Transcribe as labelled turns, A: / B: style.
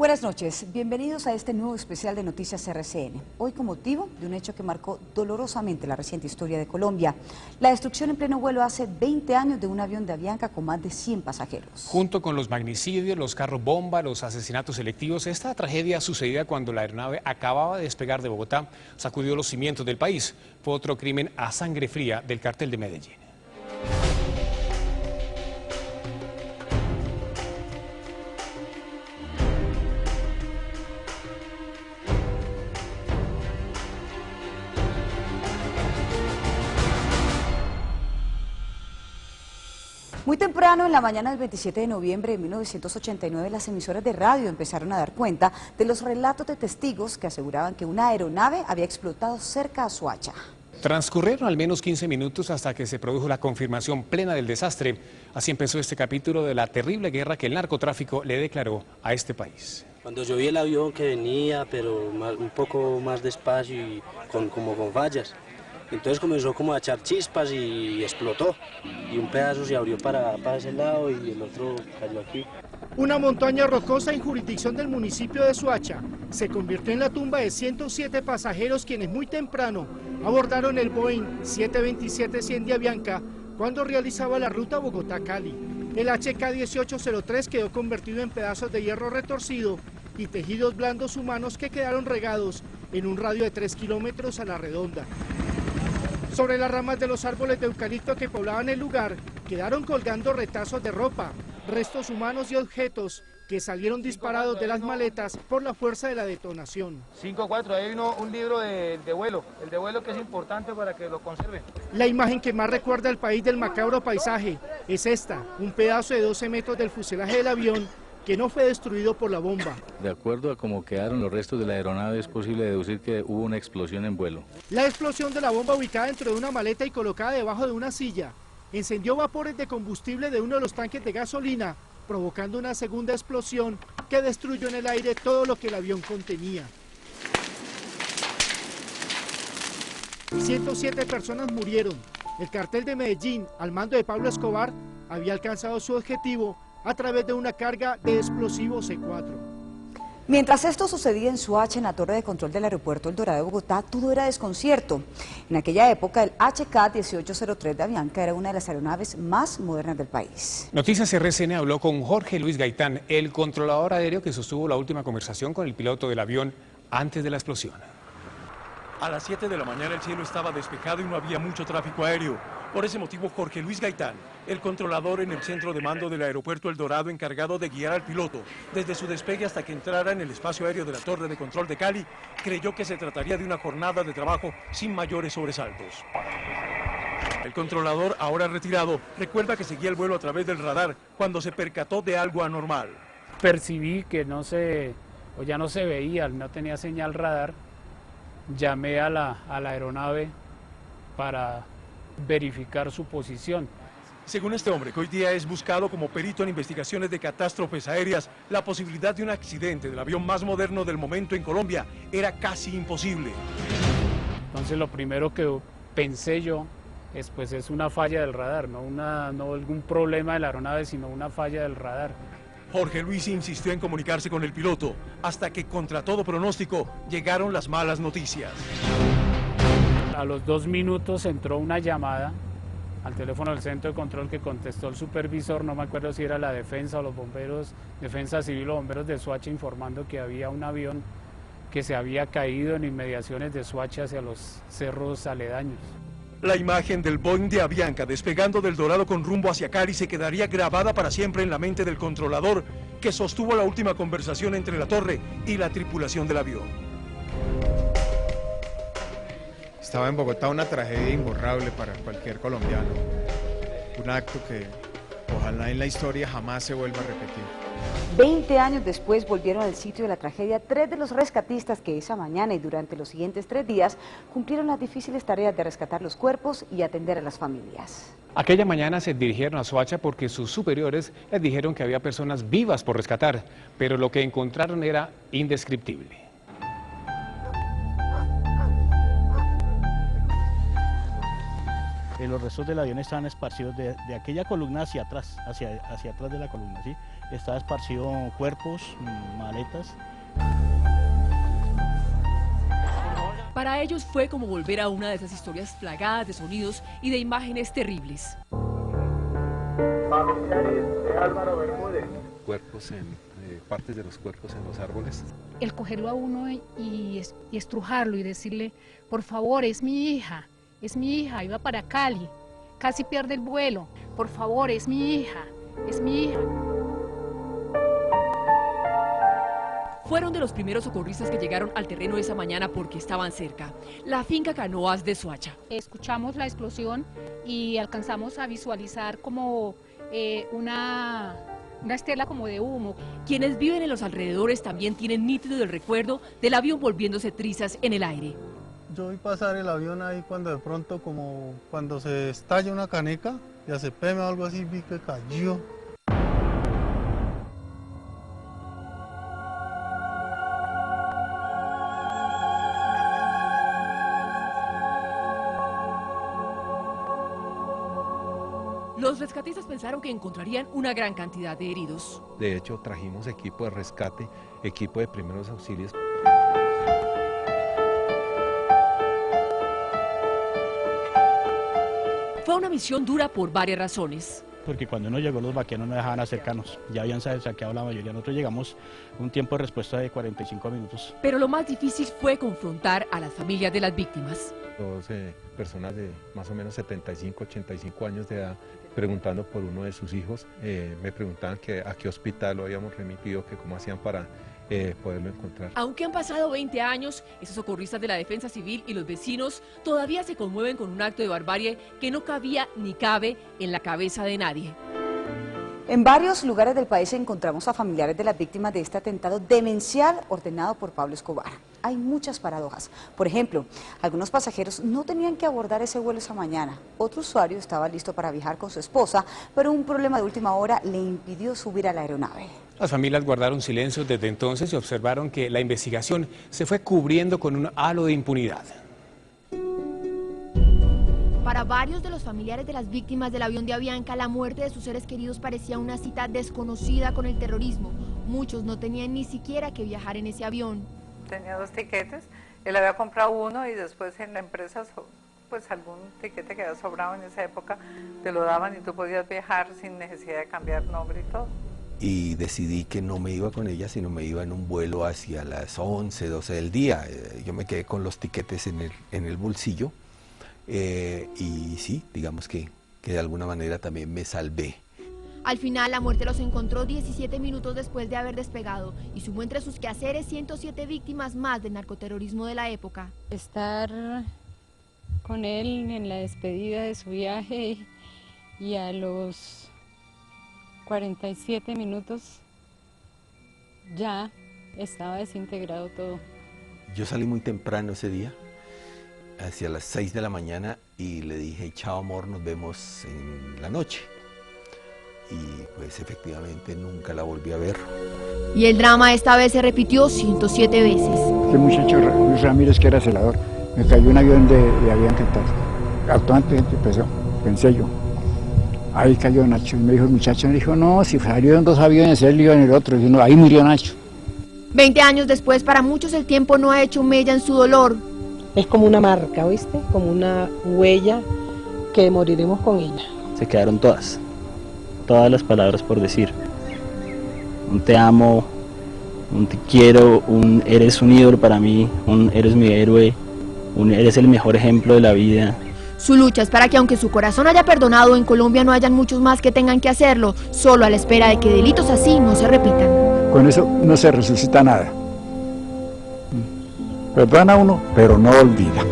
A: Buenas noches, bienvenidos a este nuevo especial de Noticias RCN. Hoy con motivo de un hecho que marcó dolorosamente la reciente historia de Colombia. La destrucción en pleno vuelo hace 20 años de un avión de Avianca con más de 100 pasajeros.
B: Junto con los magnicidios, los carros bomba, los asesinatos selectivos, esta tragedia sucedida cuando la aeronave acababa de despegar de Bogotá sacudió los cimientos del país. Fue otro crimen a sangre fría del cartel de Medellín.
A: Muy temprano, en la mañana del 27 de noviembre de 1989, las emisoras de radio empezaron a dar cuenta de los relatos de testigos que aseguraban que una aeronave había explotado cerca a Soacha.
B: Transcurrieron al menos 15 minutos hasta que se produjo la confirmación plena del desastre. Así empezó este capítulo de la terrible guerra que el narcotráfico le declaró a este país.
C: Cuando yo vi el avión que venía, pero un poco más despacio y como con fallas, entonces comenzó como a echar chispas y explotó. Y un pedazo se abrió para ese lado y el otro cayó aquí.
D: Una montaña rocosa en jurisdicción del municipio de Soacha se convirtió en la tumba de 107 pasajeros quienes muy temprano abordaron el Boeing 727-100 de Avianca cuando realizaba la ruta Bogotá-Cali. El HK-1803 quedó convertido en pedazos de hierro retorcido y tejidos blandos humanos que quedaron regados en un radio de 3 kilómetros a la redonda. Sobre las ramas de los árboles de eucalipto que poblaban el lugar, quedaron colgando retazos de ropa, restos humanos y objetos que salieron disparados de las maletas por la fuerza de la detonación.
E: 5-4, ahí vino un libro de vuelo, el de vuelo que es importante para que lo conserven.
D: La imagen que más recuerda al país del macabro paisaje es esta, un pedazo de 12 metros del fuselaje del avión que no fue destruido por la bomba.
F: De acuerdo a cómo quedaron los restos de la aeronave, es posible deducir que hubo una explosión en vuelo.
D: La explosión de la bomba ubicada dentro de una maleta y colocada debajo de una silla encendió vapores de combustible de uno de los tanques de gasolina, provocando una segunda explosión que destruyó en el aire todo lo que el avión contenía. 107 personas murieron. El cartel de Medellín, al mando de Pablo Escobar, había alcanzado su objetivo a través de una carga de explosivos C4.
A: Mientras esto sucedía en Soacha, en la torre de control del aeropuerto El Dorado de Bogotá, todo era desconcierto. En aquella época, el HK-1803 de Avianca era una de las aeronaves más modernas del país.
B: Noticias RCN habló con Jorge Luis Gaitán, el controlador aéreo que sostuvo la última conversación con el piloto del avión antes de la explosión.
G: A las 7 de la mañana el cielo estaba despejado y no había mucho tráfico aéreo. Por ese motivo, Jorge Luis Gaitán, el controlador en el centro de mando del aeropuerto El Dorado, encargado de guiar al piloto desde su despegue hasta que entrara en el espacio aéreo de la torre de control de Cali, creyó que se trataría de una jornada de trabajo sin mayores sobresaltos. El controlador, ahora retirado, recuerda que seguía el vuelo a través del radar cuando se percató de algo anormal.
H: Percibí que ya no se veía, no tenía señal radar. Llamé a la aeronave para verificar su posición.
G: Según este hombre, que hoy día es buscado como perito en investigaciones de catástrofes aéreas, la posibilidad de un accidente del avión más moderno del momento en Colombia era casi imposible.
H: Entonces lo primero que pensé yo es una falla del radar, no algún problema de la aeronave, sino una falla del radar.
G: Jorge Luis insistió en comunicarse con el piloto, hasta que contra todo pronóstico llegaron las malas noticias.
H: A los 2 minutos entró una llamada al teléfono del centro de control que contestó el supervisor, no me acuerdo si era la defensa o los bomberos, defensa civil o bomberos de Soacha, informando que había un avión que se había caído en inmediaciones de Soacha hacia los cerros aledaños.
G: La imagen del Boeing de Avianca despegando del Dorado con rumbo hacia Cali se quedaría grabada para siempre en la mente del controlador que sostuvo la última conversación entre la torre y la tripulación del avión.
I: Estaba en Bogotá una tragedia imborrable para cualquier colombiano, un acto que ojalá en la historia jamás se vuelva a repetir.
A: 20 años después volvieron al sitio de la tragedia 3 de los rescatistas que esa mañana y durante los siguientes 3 días cumplieron las difíciles tareas de rescatar los cuerpos y atender a las familias.
B: Aquella mañana se dirigieron a Soacha porque sus superiores les dijeron que había personas vivas por rescatar, pero lo que encontraron era indescriptible.
J: Los restos del avión estaban esparcidos de aquella columna hacia atrás de la columna, ¿sí? Estaba esparcido cuerpos, maletas.
K: Para ellos fue como volver a una de esas historias plagadas de sonidos y de imágenes terribles.
L: Familiares de Álvaro Bermúdez. Cuerpos partes de los cuerpos en los árboles.
M: El cogerlo a uno y estrujarlo y decirle, por favor, es mi hija, iba para Cali, casi pierde el vuelo, por favor, es mi hija, es mi hija.
K: Fueron de los primeros socorristas que llegaron al terreno esa mañana porque estaban cerca, la finca Canoas de Soacha.
M: Escuchamos la explosión y alcanzamos a visualizar como una estela como de humo.
K: Quienes viven en los alrededores también tienen nítido el recuerdo del avión volviéndose trizas en el aire.
N: Yo vi pasar el avión ahí cuando de pronto, como cuando se estalla una caneca y hace peme o algo así, vi que cayó.
K: Los rescatistas pensaron que encontrarían una gran cantidad de heridos.
L: De hecho, trajimos equipo de rescate, equipo de primeros auxilios.
K: Fue una misión dura por varias razones.
J: Porque cuando uno llegó los vaqueros no dejaban acercarnos, ya habían saqueado la mayoría. Nosotros llegamos un tiempo de respuesta de 45 minutos.
K: Pero lo más difícil fue confrontar a las familias de las víctimas.
L: 12 personas de más o menos 75, 85 años de edad, preguntando por uno de sus hijos. Me preguntaban a qué hospital lo habíamos remitido, que cómo hacían para poderlo encontrar.
K: Aunque han pasado 20 años, esos socorristas de la Defensa Civil y los vecinos todavía se conmueven con un acto de barbarie que no cabía ni cabe en la cabeza de nadie.
A: En varios lugares del país encontramos a familiares de las víctimas de este atentado demencial ordenado por Pablo Escobar. Hay muchas paradojas. Por ejemplo, algunos pasajeros no tenían que abordar ese vuelo esa mañana. Otro usuario estaba listo para viajar con su esposa, pero un problema de última hora le impidió subir a la aeronave.
B: Las familias guardaron silencio desde entonces y observaron que la investigación se fue cubriendo con un halo de impunidad.
O: Para varios de los familiares de las víctimas del avión de Avianca, la muerte de sus seres queridos parecía una cita desconocida con el terrorismo. Muchos no tenían ni siquiera que viajar en ese avión.
P: Tenía 2 tiquetes, él había comprado uno y después en la empresa, pues algún tiquete que había sobrado en esa época, te lo daban y tú podías viajar sin necesidad de cambiar nombre y todo.
Q: Y decidí que no me iba con ella, sino me iba en un vuelo hacia las 11, 12 del día. Yo me quedé con los tiquetes en el bolsillo. Y sí, digamos que de alguna manera también me salvé.
O: Al final, la muerte los encontró 17 minutos después de haber despegado y sumó entre sus quehaceres 107 víctimas más del narcoterrorismo de la época.
R: Estar con él en la despedida de su viaje y a los 47 minutos ya estaba desintegrado todo.
Q: Yo salí muy temprano ese día, hacia las 6 de la mañana, y le dije, chao amor, nos vemos en la noche. Y pues efectivamente nunca la volví a ver.
O: Y el drama esta vez se repitió 107 veces.
S: Este muchacho Luis Ramírez, que era celador, me cayó un avión de Avianca. Automáticamente empezó, pensé yo. Ahí cayó Nacho. Y me dijo el muchacho, me dijo, no, si salieron 2 aviones, él iba en el otro. Y no, ahí murió Nacho.
O: 20 años después, para muchos el tiempo no ha hecho mella en su dolor.
T: Es como una marca, ¿oíste? Como una huella que moriremos con ella.
U: Se quedaron todas las palabras por decir. Un te amo, un te quiero, un eres un ídolo para mí, un eres mi héroe, un eres el mejor ejemplo de la vida.
O: Su lucha es para que, aunque su corazón haya perdonado, en Colombia no hayan muchos más que tengan que hacerlo, solo a la espera de que delitos así no se repitan.
S: Con eso no se resucita nada. Perdona uno, pero no olvida.